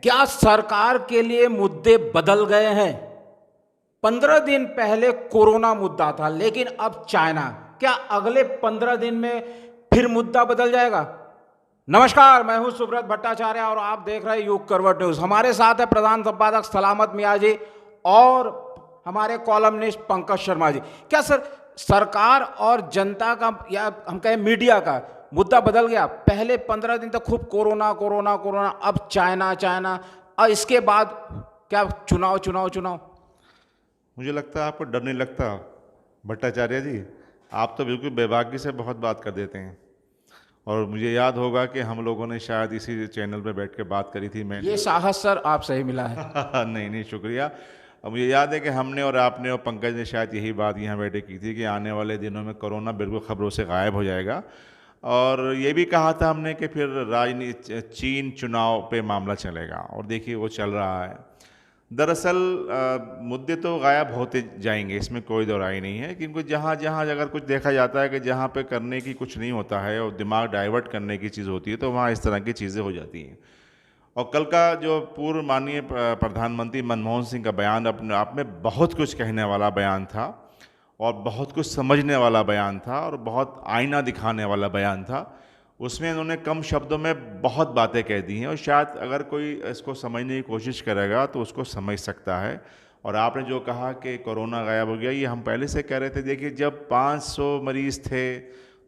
क्या सरकार के लिए मुद्दे बदल गए हैं? 15 दिन पहले कोरोना मुद्दा था, लेकिन अब चाइना। क्या अगले 15 दिन में फिर मुद्दा बदल जाएगा? नमस्कार, मैं हूं सुब्रत भट्टाचार्य और आप देख रहे हैं युग करवट न्यूज। हमारे साथ है प्रधान संपादक सलामत मियाँ जी और हमारे कॉलमनिस्ट पंकज शर्मा जी। क्या सरकार और जनता का, या हम कहें मीडिया का, मुद्दा बदल गया? पहले 15 दिन तक खूब कोरोना कोरोना कोरोना, अब चाइना चाइना, और इसके बाद क्या चुनाव चुनाव चुनाव? मुझे लगता है आपको डर नहीं लगता भट्टाचार्य जी। आप तो बिल्कुल बेबाकी से बहुत बात कर देते हैं। और मुझे याद होगा कि हम लोगों ने शायद इसी चैनल पे बैठ के बात करी थी। ये साहस सर आपसे ही मिला है। नहीं नहीं, शुक्रिया। और मुझे याद है कि हमने और आपने और पंकज ने शायद यही बात यहाँ बैठे की थी कि आने वाले दिनों में कोरोना बिल्कुल खबरों से गायब हो जाएगा। और ये भी कहा था हमने कि फिर राजनीति चीन चुनाव पे मामला चलेगा, और देखिए वो चल रहा है। दरअसल मुद्दे तो गायब होते जाएंगे, इसमें कोई दो राय नहीं है, क्योंकि जहाँ जहाँ अगर कुछ देखा जाता है कि जहाँ पे करने की कुछ नहीं होता है और दिमाग डाइवर्ट करने की चीज़ होती है, तो वहाँ इस तरह की चीज़ें हो जाती हैं। और कल का जो पूर्व माननीय प्रधानमंत्री मनमोहन सिंह का बयान अपने आप में बहुत कुछ कहने वाला बयान था, और बहुत कुछ समझने वाला बयान था, और बहुत आईना दिखाने वाला बयान था। उसमें उन्होंने कम शब्दों में बहुत बातें कह दी हैं, और शायद अगर कोई इसको समझने की कोशिश करेगा तो उसको समझ सकता है। और आपने जो कहा कि कोरोना गायब हो गया, ये हम पहले से कह रहे थे। देखिए, जब 500 मरीज़ थे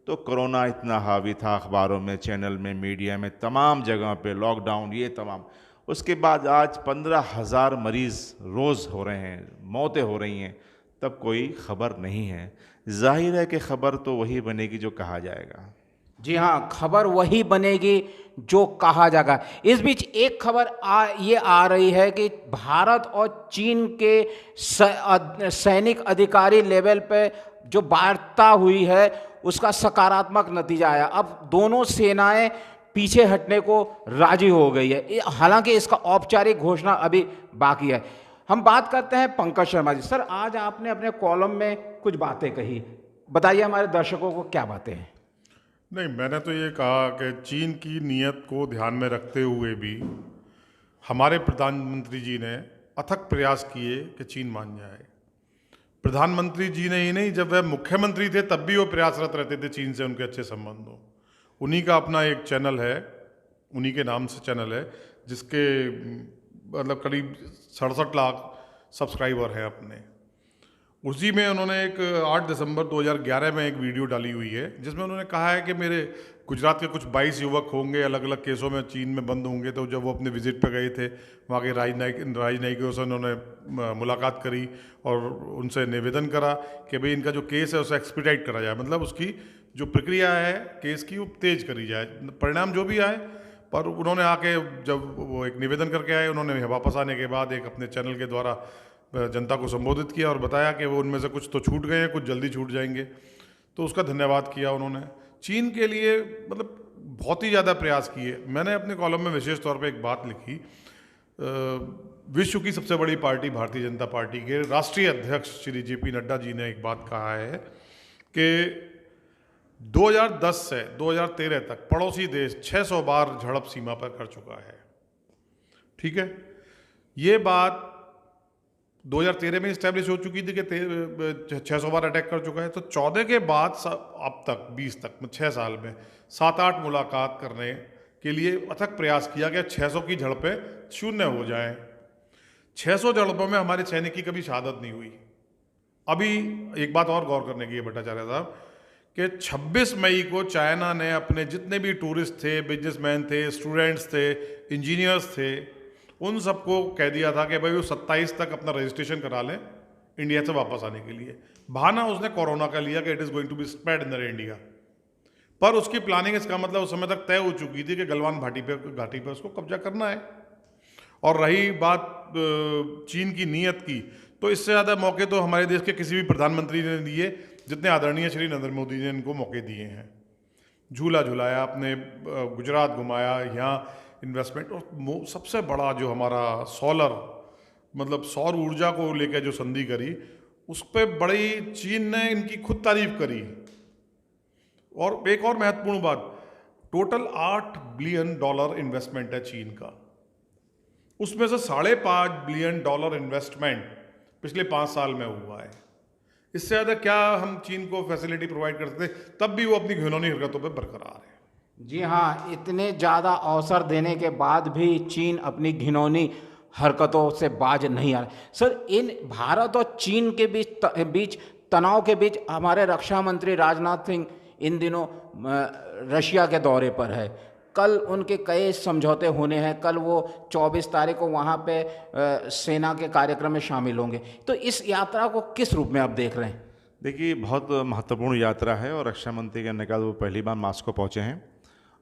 तो कोरोना इतना हावी था, अखबारों में, चैनल में, मीडिया में, तमाम जगह पे लॉकडाउन, ये तमाम। उसके बाद आज 15,000 मरीज़ रोज़ हो रहे हैं, मौतें हो रही हैं, तब कोई ख़बर नहीं है। जाहिर है कि ख़बर तो वही बनेगी जो कहा जाएगा। जी हाँ, खबर वही बनेगी जो कहा जाएगा। इस बीच एक खबर ये आ रही है कि भारत और चीन के सैनिक अधिकारी लेवल पे जो वार्ता हुई है उसका सकारात्मक नतीजा आया। अब दोनों सेनाएं पीछे हटने को राजी हो गई है, हालांकि इसका औपचारिक घोषणा अभी बाकी है। हम बात करते हैं पंकज शर्मा जी। सर, आज आपने अपने कॉलम में कुछ बातें कही, बताइए हमारे दर्शकों को क्या बातें हैं। नहीं, मैंने तो ये कहा कि चीन की नीयत को ध्यान में रखते हुए भी हमारे प्रधानमंत्री जी ने अथक प्रयास किए कि चीन मान जाए। प्रधानमंत्री जी ने ही नहीं, जब वह मुख्यमंत्री थे तब भी वो प्रयासरत रहते थे चीन से उनके अच्छे संबंध हो। उन्हीं का अपना एक चैनल है, उन्हीं के नाम से चैनल है, जिसके मतलब करीब 67 लाख सब्सक्राइबर हैं अपने। उसी में उन्होंने एक 8 दिसंबर 2011 में एक वीडियो डाली हुई है, जिसमें उन्होंने कहा है कि मेरे गुजरात के कुछ 22 युवक होंगे, अलग अलग केसों में चीन में बंद होंगे। तो जब वो अपने विजिट पे गए थे, वहाँ के राजनयिकों से उन्होंने मुलाकात करी और उनसे निवेदन करा कि भाई इनका जो केस है उसे एक्सपीडाइट करा जाए, मतलब उसकी जो प्रक्रिया है केस की वो तेज करी जाए, परिणाम जो भी आए। पर उन्होंने आके जब वो एक निवेदन करके आए, उन्होंने वापस आने के बाद एक अपने चैनल के द्वारा जनता को संबोधित किया और बताया कि वो उनमें से कुछ तो छूट गए हैं, कुछ जल्दी छूट जाएंगे। तो उसका धन्यवाद किया उन्होंने। चीन के लिए मतलब बहुत ही ज़्यादा प्रयास किए। मैंने अपने कॉलम में विशेष तौर पे एक बात लिखी, विश्व की सबसे बड़ी पार्टी भारतीय जनता पार्टी के राष्ट्रीय अध्यक्ष श्री JP नड्डा जी ने एक बात कहा है कि 2010 से 2013 तक पड़ोसी देश 600 बार झड़प सीमा पर कर चुका है। ठीक है, ये बात 2013 में इस्टेब्लिश हो चुकी थी कि 600 बार अटैक कर चुका है। तो 14 के बाद अब तक 20 तक 6 साल में 7-8 मुलाकात करने के लिए अथक प्रयास किया गया 600 की झड़पें शून्य हो जाएं। 600 झड़पों में हमारे सैनिक की कभी शहादत नहीं हुई। अभी एक बात और गौर करने की है भट्टाचार्य साहब कि 26 मई को चाइना ने अपने जितने भी टूरिस्ट थे, बिजनेसमैन थे, स्टूडेंट्स थे, इंजीनियर्स थे, उन सबको कह दिया था कि भाई वो 27 तक अपना रजिस्ट्रेशन करा लें इंडिया से वापस आने के लिए। बहाना उसने कोरोना का लिया कि it is going to be spread in India. पर उसकी प्लानिंग, इसका मतलब उस समय तक तय हो चुकी थी कि गलवान घाटी पे उसको कब्जा करना है। और रही बात चीन की नीयत की, तो इससे ज़्यादा मौके तो हमारे देश के किसी भी प्रधानमंत्री ने दिए जितने आदरणीय श्री नरेंद्र मोदी ने इनको मौके दिए हैं। झूला झुलाया, अपने गुजरात घुमाया, यहाँ इन्वेस्टमेंट, और सबसे बड़ा जो हमारा सोलर मतलब सौर ऊर्जा को लेकर जो संधि करी, उस पर बड़ी चीन ने इनकी खुद तारीफ करी। और एक और महत्वपूर्ण बात, टोटल $8 बिलियन इन्वेस्टमेंट है चीन का। उसमें से $5.5 बिलियन इन्वेस्टमेंट पिछले 5 साल में हुआ है। इससे ज़्यादा क्या हम चीन को फैसिलिटी प्रोवाइड करते, तब भी वो अपनी घिनौनी हरकतों पर बरकरार है। जी हाँ, इतने ज़्यादा अवसर देने के बाद भी चीन अपनी घिनौनी हरकतों से बाज नहीं आ रहा। सर, इन भारत और चीन के बीच तनाव के बीच हमारे रक्षा मंत्री राजनाथ सिंह इन दिनों रशिया के दौरे पर है। कल उनके कई समझौते होने हैं। कल वो 24 तारीख को वहाँ पे सेना के कार्यक्रम में शामिल होंगे। तो इस यात्रा को किस रूप में आप देख रहे हैं? देखिए, बहुत महत्वपूर्ण यात्रा है और रक्षा मंत्री के कहने का वो पहली बार मॉस्को पहुँचे हैं,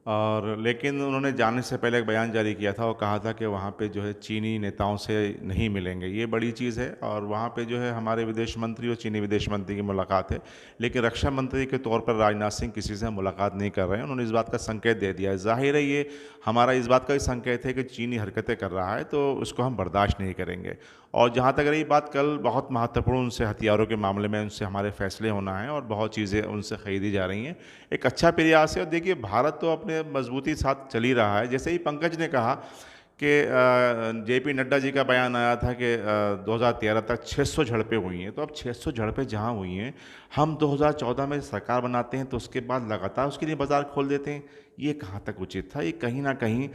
और लेकिन उन्होंने जाने से पहले एक बयान जारी किया था और कहा था कि वहाँ पे जो है चीनी नेताओं से नहीं मिलेंगे। ये बड़ी चीज़ है, और वहाँ पे जो है हमारे विदेश मंत्री और चीनी विदेश मंत्री की मुलाकात है, लेकिन रक्षा मंत्री के तौर पर राजनाथ सिंह किसी से मुलाकात नहीं कर रहे हैं। उन्होंने इस बात का संकेत दे दिया है। जाहिर है ये हमारा इस बात का भी संकेत है कि चीनी हरकतें कर रहा है, तो उसको हम बर्दाश्त नहीं करेंगे। और जहाँ तक रही बात, कल बहुत महत्वपूर्ण उनसे हथियारों के मामले में उनसे हमारे फैसले होना है और बहुत चीज़ें उनसे ख़रीदी जा रही हैं। एक अच्छा प्रयास है। और देखिए, भारत तो अपने मजबूती साथ चल ही रहा है। जैसे ही पंकज ने कहा कि जेपी नड्डा जी का बयान आया था कि 2013 तक 600 झड़पें हुई हैं, तो अब 600 झड़पें जहाँ हुई हैं, हम 2014 में सरकार बनाते हैं तो उसके बाद लगातार उसके लिए बाज़ार खोल देते हैं। ये कहाँ तक उचित था? ये कहीं ना कहीं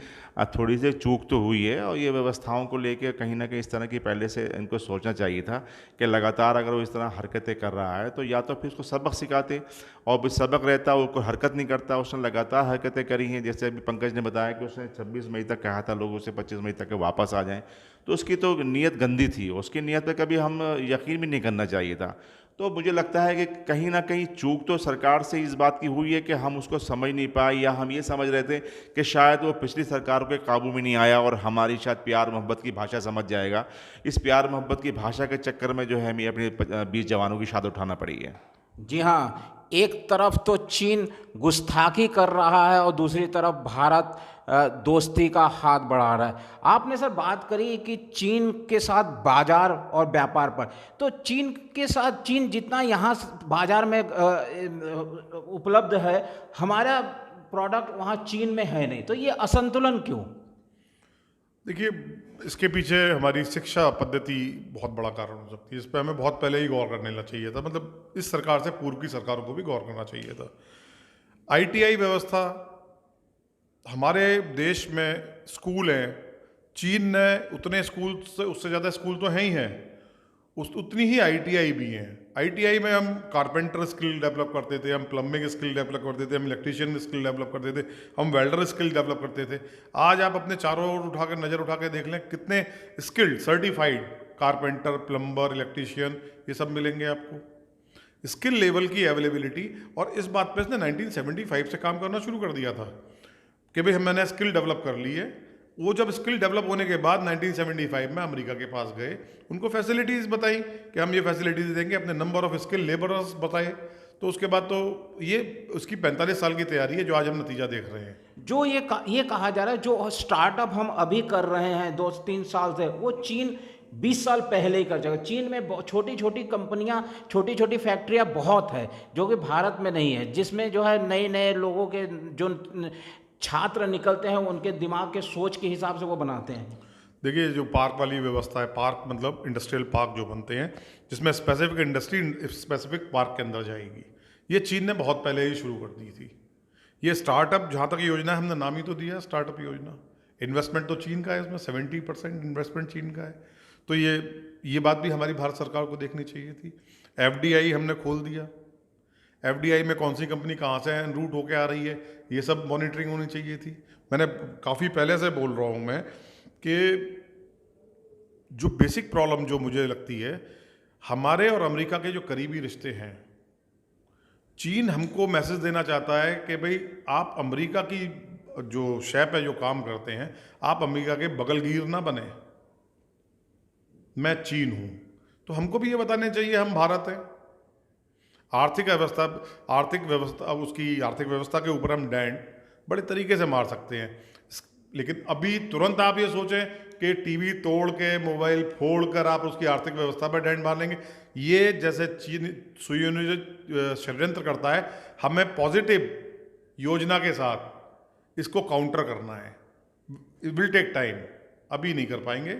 थोड़ी सी चूक तो हुई है, और ये व्यवस्थाओं को लेकर कहीं ना कहीं इस तरह की पहले से इनको सोचना चाहिए था कि लगातार अगर वो इस तरह हरकतें कर रहा है तो या तो फिर उसको सबक सिखाते, और भी सबक रहता वो कोई हरकत नहीं करता। उसने लगातार हरकतें करी हैं। जैसे अभी पंकज ने बताया कि उसने 26 मई तक कहा था लोगों से 25 मई तक के वापस आ जाएं, तो उसकी तो नीयत गंदी थी। उसकी नीयत पे कभी हम यकीन भी नहीं करना चाहिए था। तो मुझे लगता है कि कहीं ना कहीं चूक तो सरकार से इस बात की हुई है कि हम उसको समझ नहीं पाए, या हम ये समझ रहे थे कि शायद वो पिछली सरकार के काबू में नहीं आया और हमारी शायद प्यार मोहब्बत की भाषा समझ जाएगा। इस प्यार मोहब्बत की भाषा के चक्कर में जो है हमें अपने 20 जवानों की शाद उठाना पड़ी है। जी हाँ, एक तरफ तो चीन गुस्ताखी कर रहा है और दूसरी तरफ भारत दोस्ती का हाथ बढ़ा रहा है। आपने सर बात करी कि चीन के साथ बाजार और व्यापार पर, तो चीन के साथ चीन जितना यहाँ बाजार में उपलब्ध है, हमारा प्रोडक्ट वहाँ चीन में है नहीं, तो ये असंतुलन क्यों? देखिए, इसके पीछे हमारी शिक्षा पद्धति बहुत बड़ा कारण हो सकती है। इस पर हमें बहुत पहले ही गौर करने चाहिए था। मतलब इस सरकार से पूर्व की सरकारों को भी गौर करना चाहिए था। आईटीआई व्यवस्था, हमारे देश में स्कूल हैं, चीन ने उतने स्कूल से, उससे ज़्यादा स्कूल तो हैं ही हैं, उतनी ही आईटीआई भी हैं। आईटीआई में हम कारपेंटर स्किल डेवलप करते थे, हम प्लम्बिंग स्किल डेवलप करते थे, हम इलेक्ट्रीशियन स्किल डेवलप करते थे, हम वेल्डर स्किल डेवलप करते थे। आज आप अपने चारों ओर नज़र उठा के देख लें, कितने skilled certified carpenter, plumber, electrician, ये सब मिलेंगे आपको। स्किल लेवल की अवेलेबिलिटी, और इस बात पर इसने 1975 से काम करना शुरू कर दिया था कि भाई मैंने स्किल डेवलप कर ली है। वो जब स्किल डेवलप होने के बाद 1975 में अमेरिका के पास गए, उनको फैसिलिटीज़ बताई कि हम ये फैसिलिटीज़ देंगे, अपने नंबर ऑफ स्किल लेबरर्स बताए, तो उसके बाद तो ये उसकी 45 साल की तैयारी है जो आज हम नतीजा देख रहे हैं। जो ये कहा जा रहा है, जो स्टार्टअप हम अभी कर रहे हैं 2-3 साल से, वो चीन 20 साल पहले ही कर जाएगा। चीन में छोटी छोटी कंपनियां, छोटी छोटी फैक्ट्रियां बहुत है जो कि भारत में नहीं है, जिसमें जो है नए नए लोगों के जो छात्र निकलते हैं उनके दिमाग के सोच के हिसाब से वो बनाते हैं। देखिए, जो पार्क वाली व्यवस्था है, पार्क मतलब इंडस्ट्रियल पार्क जो बनते हैं, जिसमें स्पेसिफिक इंडस्ट्री स्पेसिफिक पार्क के अंदर जाएगी, ये चीन ने बहुत पहले ही शुरू कर दी थी। ये स्टार्टअप, जहाँ तक योजना है, हमने नाम ही तो दिया स्टार्टअप योजना। इन्वेस्टमेंट तो चीन का है, इसमें 70% इन्वेस्टमेंट चीन का है। तो ये बात भी हमारी भारत सरकार को देखनी चाहिए थी। एफडीआई हमने खोल दिया। एफडीआई में कौन सी कंपनी कहाँ से रूट होके आ रही है, ये सब मॉनिटरिंग होनी चाहिए थी। मैंने काफ़ी पहले से बोल रहा हूँ मैं कि जो बेसिक प्रॉब्लम जो मुझे लगती है, हमारे और अमेरिका के जो करीबी रिश्ते हैं, चीन हमको मैसेज देना चाहता है कि भाई आप अमेरिका की जो शेप है, जो काम करते हैं, आप अमेरिका के बगलगीर ना बने। मैं चीन हूँ, तो हमको भी ये बताने चाहिए हम भारत हैं। आर्थिक व्यवस्था के ऊपर हम डेंट बड़े तरीके से मार सकते हैं, लेकिन अभी तुरंत आप ये सोचें कि टीवी तोड़ के, मोबाइल फोड़ कर आप उसकी आर्थिक व्यवस्था पर डेंट मार लेंगे, ये जैसे चीन सुयोनित षड्यंत्र करता है, हमें पॉजिटिव योजना के साथ इसको काउंटर करना है। It will take time. अभी नहीं कर पाएंगे।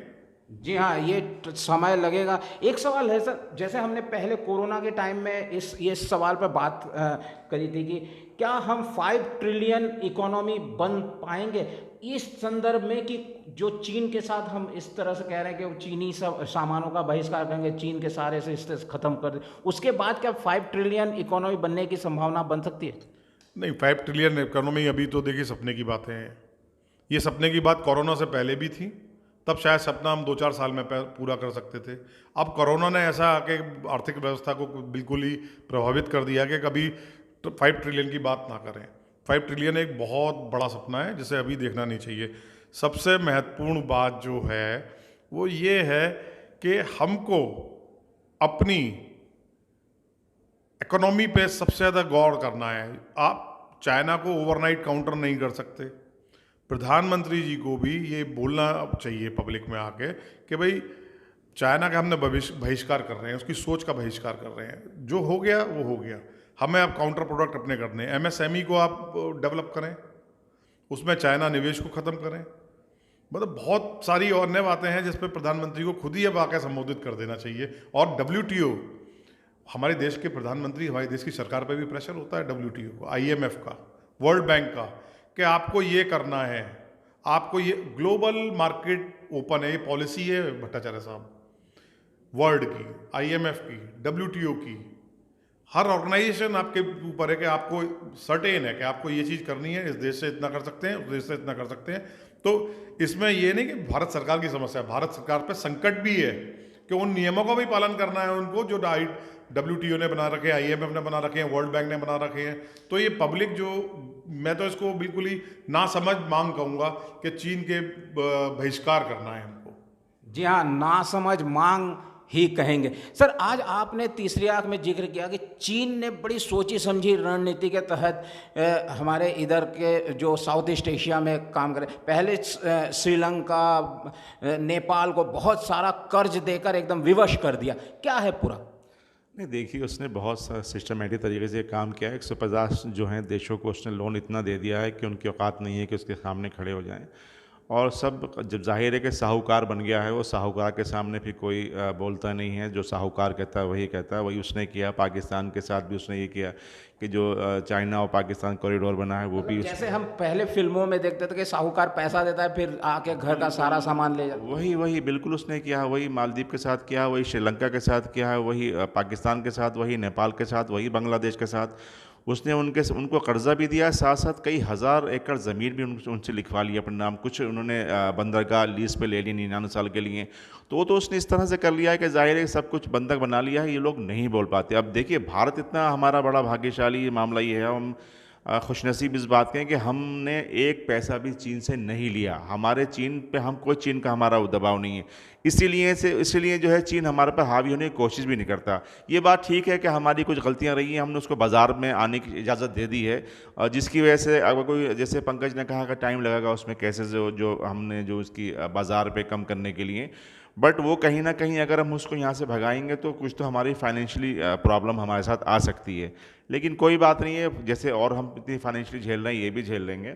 जी हाँ, ये समय लगेगा। एक सवाल है सर, जैसे हमने पहले कोरोना के टाइम में ये सवाल पर बात करी थी कि क्या हम 5 ट्रिलियन इकोनॉमी बन पाएंगे इस संदर्भ में कि जो चीन के साथ हम इस तरह से कह रहे हैं कि वो चीनी सब सामानों का बहिष्कार करेंगे, चीन के सारे से इससे ख़त्म कर दे, उसके बाद क्या 5 ट्रिलियन इकोनॉमी बनने की संभावना बन सकती है? नहीं, 5 ट्रिलियन इकोनॉमी अभी तो देखिए सपने की बातें हैं। ये सपने की बात कोरोना से पहले भी थी, तब शायद सपना हम 2-4 साल में पूरा कर सकते थे। अब कोरोना ने ऐसा आके आर्थिक व्यवस्था को बिल्कुल ही प्रभावित कर दिया कि कभी 5 ट्रिलियन की बात ना करें। 5 ट्रिलियन एक बहुत बड़ा सपना है जिसे अभी देखना नहीं चाहिए। सबसे महत्वपूर्ण बात जो है वो ये है कि हमको अपनी इकोनॉमी पे सबसे ज़्यादा गौर करना है। आप चाइना को ओवरनाइट काउंटर नहीं कर सकते। प्रधानमंत्री जी को भी ये बोलना चाहिए पब्लिक में आके कि भाई चाइना का हमने बहिष्कार कर रहे हैं, उसकी सोच का बहिष्कार कर रहे हैं। जो हो गया वो हो गया, हमें अब काउंटर प्रोडक्ट अपने करने हैं। एमएसएमई को आप डेवलप करें, उसमें चाइना निवेश को ख़त्म करें। मतलब बहुत सारी और नई बातें हैं जिस पर प्रधानमंत्री को खुद ही अब आकर संबोधित कर देना चाहिए। और WTO, हमारे देश के प्रधानमंत्री, हमारे देश की सरकार पर भी प्रेशर होता है WTO को, IMF का, वर्ल्ड बैंक का, कि आपको ये करना है, आपको ये ग्लोबल मार्केट ओपन है। ये पॉलिसी है भट्टाचार्य साहब, वर्ल्ड की, IMF की, WTO की। हर ऑर्गेनाइजेशन आपके ऊपर है कि आपको सर्टेन है कि आपको ये चीज़ करनी है, इस देश से इतना कर सकते हैं, उस देश से इतना कर सकते हैं। तो इसमें ये नहीं कि भारत सरकार की समस्या है, भारत सरकार पे संकट भी है कि उन नियमों का भी पालन करना है उनको जो WTO ने बना रखे हैं, IMF ने बना रखे हैं, वर्ल्ड बैंक ने बना रखे हैं। तो ये पब्लिक जो, मैं तो इसको बिल्कुल ही ना समझ मांग कहूँगा कि चीन के बहिष्कार करना है हमको। जी हाँ, ना समझ मांग ही कहेंगे। सर, आज आपने तीसरी आंख में जिक्र किया कि चीन ने बड़ी सोची समझी रणनीति के तहत हमारे इधर के जो साउथ ईस्ट एशिया में काम करे। पहले श्रीलंका, नेपाल को बहुत सारा कर्ज देकर एकदम विवश कर दिया। क्या है पूरा? नहीं, देखिए उसने बहुत सिस्टमेटिक तरीके से काम किया है। 150 जो हैं देशों को उसने लोन इतना दे दिया है कि उनकी औकात नहीं है कि उसके सामने खड़े हो जाएं। और सब जब जाहिर है कि साहूकार बन गया है, वो साहूकार के सामने फिर कोई बोलता नहीं है। जो साहूकार कहता है वही कहता है, वही उसने किया। पाकिस्तान के साथ भी उसने ये किया कि जो चाइना और पाकिस्तान कॉरिडोर बना है वो भी जैसे हम पहले फिल्मों में देखते थे कि साहूकार पैसा देता है फिर आके घर का सारा सामान ले जाता है, वही बिल्कुल उसने किया। वही मालदीव के साथ किया, वही श्रीलंका के साथ किया है, वही पाकिस्तान के साथ, वही नेपाल के साथ, वही बांग्लादेश के साथ। उसने उनको कर्जा भी दिया, साथ साथ कई हज़ार एकड़ ज़मीन भी उनसे लिखवा ली अपने नाम। कुछ उन्होंने बंदरगाह लीज पे ले ली 99 साल के लिए। तो उसने इस तरह से कर लिया है कि जाहिर है सब कुछ बंधक बना लिया है। ये लोग नहीं बोल पाते। अब देखिए, भारत इतना हमारा बड़ा भाग्यशाली ये मामला ये है, हम खुशनसीब इस बात के हैं कि हमने एक पैसा भी चीन से नहीं लिया। हमारे चीन पे कोई चीन का हमारा दबाव नहीं है। इसीलिए जो है चीन हमारे पर हावी होने की कोशिश भी नहीं करता। ये बात ठीक है कि हमारी कुछ गलतियां रही हैं, हमने उसको बाज़ार में आने की इजाज़त दे दी है, और जिसकी वजह से अगर कोई, जैसे पंकज ने कहा कि टाइम लगेगा उसमें केसेस जो हमने जो उसकी बाज़ार पे कम करने के लिए, बट वो कहीं ना कहीं अगर हम उसको यहाँ से भगाएंगे तो कुछ तो हमारी फाइनेंशियली प्रॉब्लम हमारे साथ आ सकती है। लेकिन कोई बात नहीं है, जैसे और हम इतनी फाइनेंशियली झेल रहे हैं ये भी झेल लेंगे।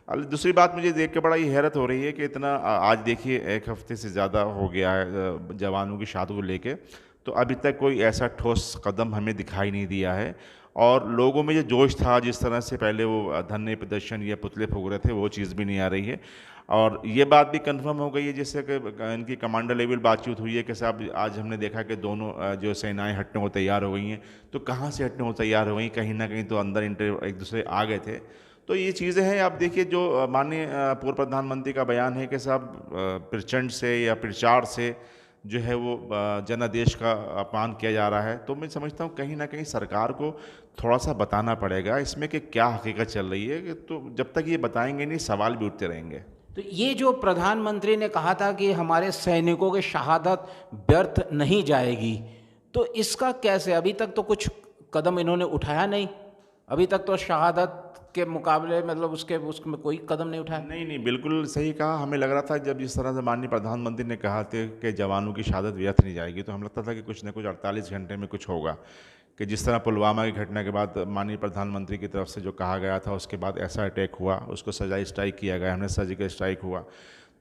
दूसरी बात मुझे देख के बड़ा ही हैरत हो रही है कि इतना आज देखिए 1 हफ्ते से ज़्यादा हो गया है जवानों की शादी को लेके, तो अभी तक कोई ऐसा ठोस कदम हमें दिखाई नहीं दिया है। और लोगों में जो जोश था, जिस तरह से पहले वो धरने प्रदर्शन या पुतले फूंक रहे थे, वो चीज़ भी नहीं आ रही है। और ये बात भी कंफर्म हो गई है, जैसे कि इनकी कमांडर लेवल बातचीत हुई है कि साहब आज हमने देखा कि दोनों जो सेनाएं हटने को तैयार हो गई हैं। तो कहाँ से हटने को तैयार हो गई? कहीं ना कहीं तो अंदर एक दूसरे आ गए थे। तो ये चीज़ें हैं। आप देखिए, जो माननीय पूर्व प्रधानमंत्री का बयान है कि साहब प्रचंड से या प्रचार से जो है वो जनादेश का अपमान किया जा रहा है। तो मैं समझता हूँ कहीं ना कहीं सरकार को थोड़ा सा बताना पड़ेगा इसमें कि क्या हकीकत चल रही है। तो जब तक ये बताएंगे नहीं, सवाल भी उठते रहेंगे। तो ये जो प्रधानमंत्री ने कहा था कि हमारे सैनिकों की शहादत व्यर्थ नहीं जाएगी, तो इसका कैसे? अभी तक तो कुछ कदम इन्होंने उठाया नहीं। अभी तक तो शहादत के मुकाबले मतलब उसमें कोई कदम नहीं उठाया। नहीं, बिल्कुल सही कहा। हमें लग रहा था जब जिस तरह से माननीय प्रधानमंत्री ने कहा था कि जवानों की शहादत व्यर्थ नहीं जाएगी, तो हमें लगता था कि कुछ न कुछ 48 घंटे में कुछ होगा। कि जिस तरह पुलवामा की घटना के बाद माननीय प्रधानमंत्री की तरफ से जो कहा गया था, उसके बाद ऐसा अटैक हुआ, उसको सर्जिकल स्ट्राइक किया गया, हमने सर्जिकल स्ट्राइक हुआ।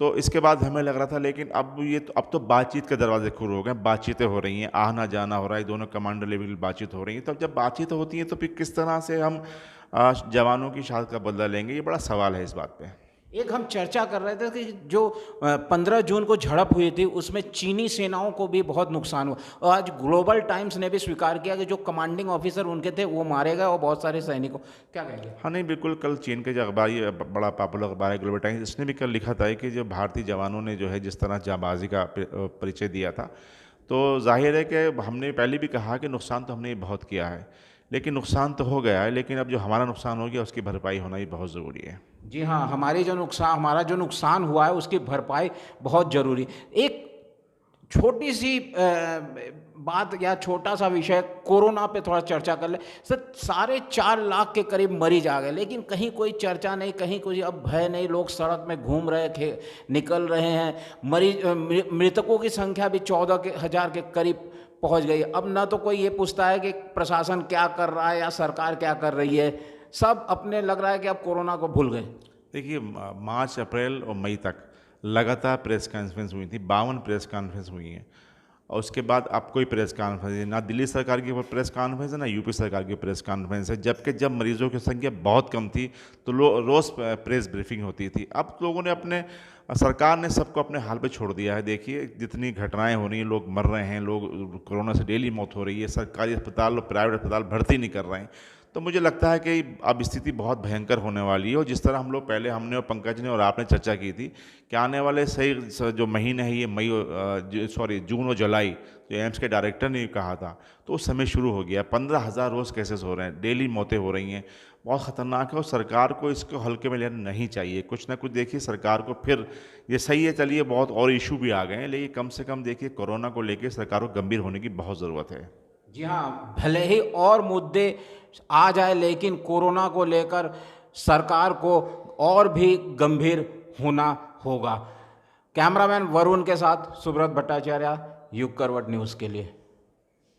तो इसके बाद हमें लग रहा था, लेकिन अब तो बातचीत के दरवाजे खुल हो गए, बातचीतें हो रही हैं, आना जाना हो रहा है, दोनों कमांडर लेवल की बातचीत हो रही है। तो जब बातचीत होती है तो फिर किस तरह से हम जवानों की शहादत का बदला लेंगे, ये बड़ा सवाल है इस बात पे। एक हम चर्चा कर रहे थे कि जो 15 जून को झड़प हुई थी उसमें चीनी सेनाओं को भी बहुत नुकसान हुआ, और आज ग्लोबल टाइम्स ने भी स्वीकार किया कि जो कमांडिंग ऑफिसर उनके थे वो मारे गए और बहुत सारे सैनिकों, क्या कहेंगे? हाँ नहीं, बिल्कुल। कल चीन के जो अखबार, ये बड़ा पॉपुलर अखबार है ग्लोबल टाइम्स, इसने भी कल लिखा था कि जो भारतीय जवानों ने जो है जिस तरह जांबाजी का परिचय दिया था, तो जाहिर है कि हमने पहले भी कहा कि नुकसान तो हमने बहुत किया है, लेकिन नुकसान तो हो गया है, लेकिन अब जो हमारा नुकसान हो गया उसकी भरपाई होना भी बहुत ज़रूरी है। जी हाँ, हमारा जो नुकसान हुआ है उसकी भरपाई बहुत ज़रूरी। एक छोटी सी बात या छोटा सा विषय, कोरोना पे थोड़ा चर्चा कर ले सर। 4.5 लाख के करीब मरीज आ गए, लेकिन कहीं कोई चर्चा नहीं, कहीं कोई अब भय नहीं, लोग सड़क में घूम रहे थे, निकल रहे हैं। मृतकों की संख्या भी 14,000 के करीब पहुंच गई। अब ना तो कोई ये पूछता है कि प्रशासन क्या कर रहा है या सरकार क्या कर रही है, सब अपने लग रहा है कि अब कोरोना को भूल गए। देखिए, मार्च, अप्रैल और मई तक लगातार प्रेस कॉन्फ्रेंस हुई थी, 52 प्रेस कॉन्फ्रेंस हुई हैं, और उसके बाद अब कोई प्रेस कॉन्फ्रेंस है ना, दिल्ली सरकार की प्रेस कॉन्फ्रेंस है ना यूपी सरकार की प्रेस कॉन्फ्रेंस है। जबकि जब मरीजों की संख्या बहुत कम थी तो रोज़ प्रेस ब्रीफिंग होती थी। अब लोगों ने सरकार ने सबको अपने हाल पे छोड़ दिया है। देखिए जितनी घटनाएं हो रही हैं, लोग मर रहे हैं, लोग कोरोना से डेली मौत हो रही है, सरकारी अस्पताल और प्राइवेट अस्पताल भर्ती नहीं कर रहे हैं। तो मुझे लगता है कि अब स्थिति बहुत भयंकर होने वाली है। और जिस तरह हम लोग पहले, हमने और पंकज ने और आपने चर्चा की थी कि आने वाले सही जो महीने हैं, ये जून और जुलाई, जो एम्स के डायरेक्टर ने कहा था, तो उस समय शुरू हो गया। 15,000 रोज़ केसेस हो रहे हैं, डेली मौतें हो रही हैं, बहुत ख़तरनाक है। और सरकार को इसको हल्के में लेना नहीं चाहिए, कुछ ना कुछ देखिए सरकार को। फिर ये सही है, चलिए बहुत और इशू भी आ गए हैं, लेकिन कम से कम देखिए कोरोना को लेकर सरकार को गंभीर होने की बहुत ज़रूरत है। जी हाँ, भले ही और मुद्दे आ जाए, लेकिन कोरोना को लेकर सरकार को और भी गंभीर होना होगा। कैमरामैन वरुण के साथ सुब्रत भट्टाचार्य, युग करवट न्यूज़ के लिए।